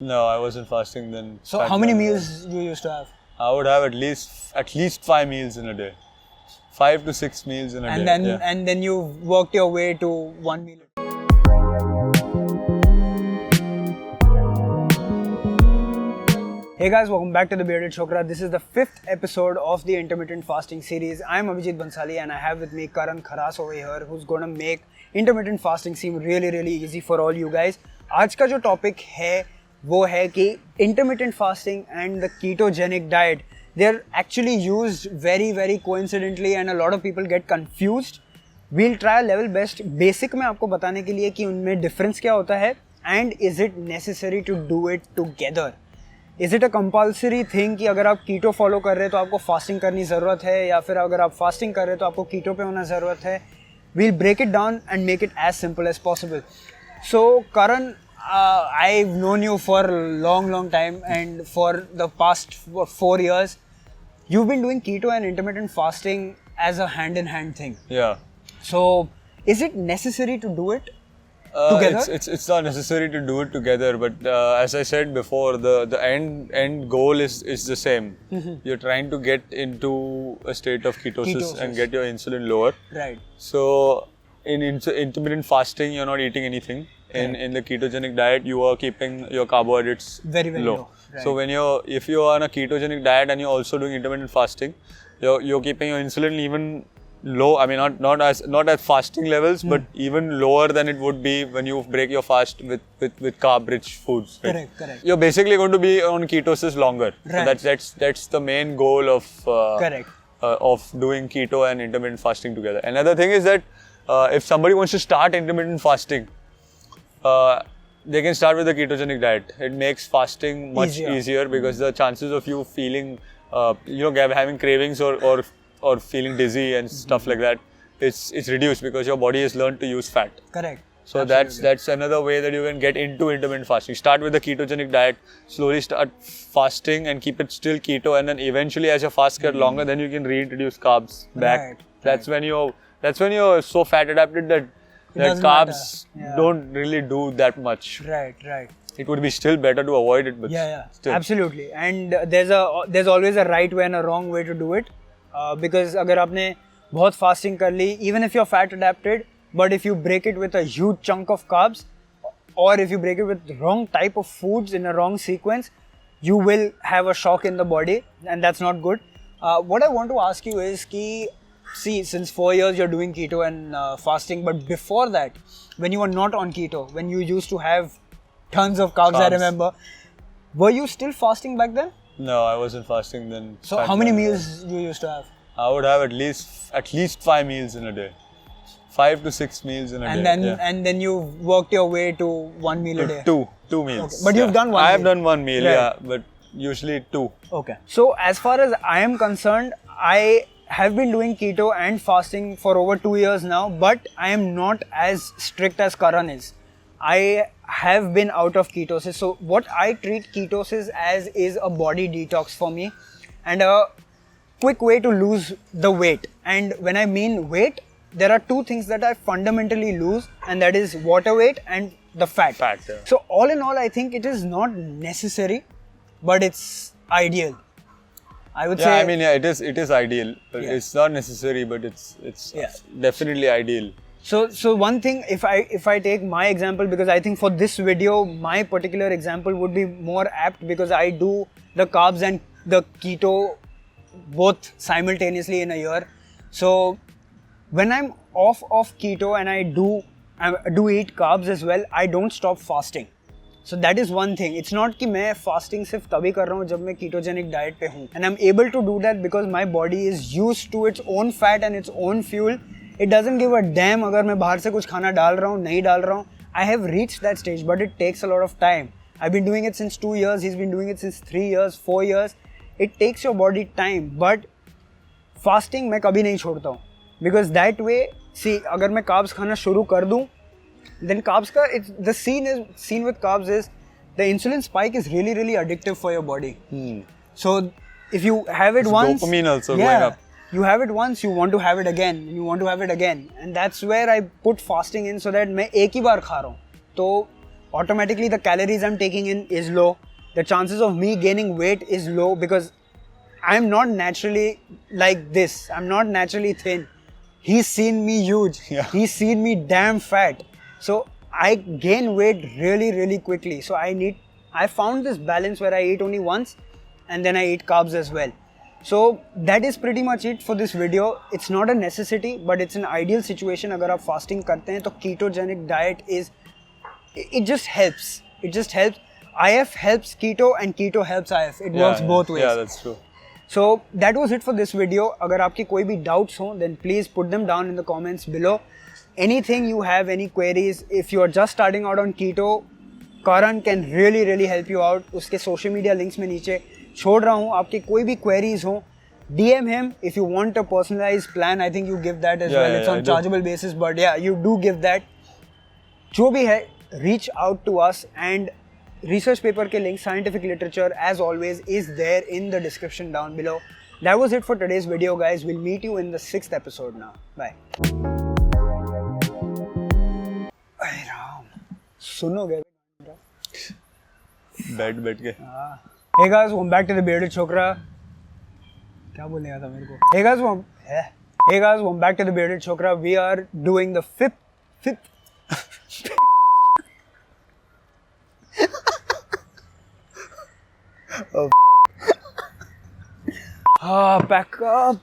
No, I wasn't fasting then. So how many meals you used to have? I would have at least 5 meals in a day. 5 to 6 meals in a And day. then and then you worked your way to 1 meal. Hey guys, welcome back to the Bearded Chokra. This is the 5th episode of the Intermittent Fasting series. I'm Abhijeetbhansali and I have with me Karan Kharas over here, who's going to make intermittent fasting seem really easy for all you guys. आज का जो topic है वो है कि intermittent fasting and the ketogenic diet, they're actually used very coincidentally and a lot of people get confused. We'll try a level best basic में आपको बताने के लिए कि उनमें difference क्या होता है and is it necessary to do it together. Is it a compulsory thing कि अगर आप कीटो फॉलो कर रहे हैं तो आपको फास्टिंग करनी ज़रूरत है या फिर अगर आप फास्टिंग कर रहे हैं तो आपको कीटो पे होना ज़रूरत है. We'll break it down and make it as simple as possible. So Karan, I've known you for a long time and for the past 4 years, you've been doing keto and intermittent fasting as a hand-in-hand thing. Yeah. So is it necessary to do it together? It's not necessary to do it together, but as I said before, the end goal is the same. Mm-hmm. You're trying to get into a state of ketosis and get your insulin lower. Right. So in intermittent fasting, you're not eating anything. In the ketogenic diet, you are keeping your carbohydrates very low. Right. So if you're on a ketogenic diet and you're also doing intermittent fasting, you're keeping your insulin even low. I mean, not at fasting levels, but even lower than it would be when you break your fast with carb-rich foods. Right? Correct. You're basically going to be on ketosis longer. Right. So that's the main goal of doing keto and intermittent fasting together. Another thing is that if somebody wants to start intermittent fasting, they can start with the ketogenic diet. It makes fasting much easier because the chances of you feeling, having cravings or feeling dizzy and stuff like that, it's reduced because your body has learned to use fat. Correct. So that's another way that you can get into intermittent fasting. Start with the ketogenic diet, slowly start fasting and keep it still keto, and then eventually as your fast gets longer, then you can reintroduce carbs back. That's when you're so fat adapted that carbs don't really do that much. Right. It would be still better to avoid it, but still. Absolutely. And there's always a right way and a wrong way to do it. Because अगर आपने बहुत fasting कर ली, even if you're fat adapted, but if you break it with a huge chunk of carbs, or if you break it with wrong type of foods in a wrong sequence, you will have a shock in the body, and that's not good. What I want to ask you is कि, see, since 4 years you're doing keto and fasting, but before that, when you were not on keto, when you used to have tons of carbs, I remember, were you still fasting back then? No, I wasn't fasting then. So how many meals you used to have? I would have at least 5 meals in a day. 5 to 6 meals in a day. And then you worked your way to 1 meal a day. Two meals. Okay. But you've done one. I have done 1 meal, but usually 2. Okay. So as far as I am concerned, I have been doing keto and fasting for over 2 years now, but I am not as strict as Karan is. I have been out of ketosis. So what I treat ketosis as is a body detox for me and a quick way to lose the weight. And when I mean weight, there are 2 things that I fundamentally lose, and that is water weight and the fat. So all in all, I think it is not necessary, but it's ideal. I would say. I mean, it is ideal, but it's not necessary, but it's definitely ideal. So one thing, if I take my example, because I think for this video, my particular example would be more apt because I do the carbs and the keto both simultaneously in a year. So when I'm off keto and I do eat carbs as well, I don't stop fasting. So that is one thing. It's not कि मैं fasting सिर्फ तभी कर रहा हूँ जब मैं ketogenic diet पे हूँ. And I'm able to do that because my body is used to its own fat and its own fuel. It doesn't give a damn अगर मैं बाहर से कुछ खाना डाल रहा हूँ, नहीं डाल रहा हूँ. I have reached that stage, but it takes a lot of time. I've been doing it since 2 years. He's been doing it since 3 years, 4 years. It takes your body time, but fasting मैं कभी नहीं छोड़ता हूँ. Because that way, see, अगर मैं carbs खाना शुरू कर दूँ, then carbs the scene with carbs is the insulin spike is really addictive for your body. So if you have it once, dopamine also going up. You have it once, you want to have it again, and you want to have it again, and that's where I put fasting in so that मैं एक ही बार खा रहा हूँ. तो automatically the calories I'm taking in is low. The chances of me gaining weight is low because I'm not naturally like this. I'm not naturally thin. He's seen me huge. Yeah. He's seen me damn fat. So I gain weight really, really quickly. So I found this balance where I eat only once and then I eat carbs as well. So that is pretty much it for this video. It's not a necessity, but it's an ideal situation. अगर आप fasting करते हैं तो ketogenic diet is, it just helps. It just helps. IF helps keto and keto helps IF. It works both ways. Yeah, that's true. So that was it for this video. अगर आपके कोई भी doubts हो, then please put them down in the comments below. Anything you have, any queries, if you are just starting out on keto, Karan can really help you out. उसके social media links में नीचे छोड़ रहा हूँ. आपके कोई भी queries हो, DM him if you want a personalized plan. I think you give that as well. It's on chargeable basis, but yeah, you do give that. जो भी है, reach out to us, and research paper के link, scientific literature as always is there in the description down below. That was it for today's video, guys. We'll meet you in the 6th episode now. Bye. Hey Ram, सुनोगे? बैठ के. Hey guys, welcome back to the Bearded Chokra. क्या बोलने था मेरे को? Hey guys, welcome back to the Bearded Chokra. We are doing the fifth. Oh, back up.